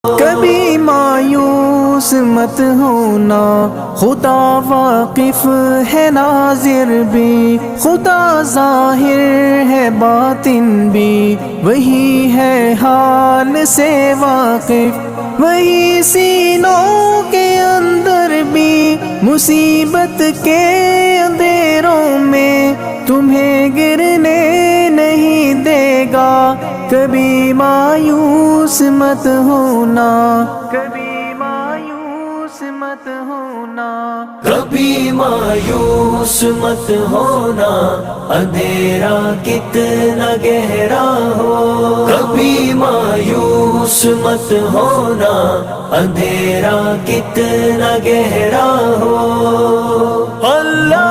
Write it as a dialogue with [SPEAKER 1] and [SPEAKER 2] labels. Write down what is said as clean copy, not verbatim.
[SPEAKER 1] کبھی مایوس مت ہونا، خدا واقف ہے ناظر بھی، خدا ظاہر ہے باطن بھی، وہی ہے حال سے واقف، وہی سینوں کے اندر بھی، مصیبت کے اندھیروں میں تمہیں گرنے نہیں دے گا، کبھی مایوس مت ہونا، کبھی مایوس مت ہونا،
[SPEAKER 2] کبھی مایوس مت ہونا، اندھیرا کتنا گہرا ہو، کبھی مایوس مت ہونا، اندھیرا کتنا گہرا ہو، اللہ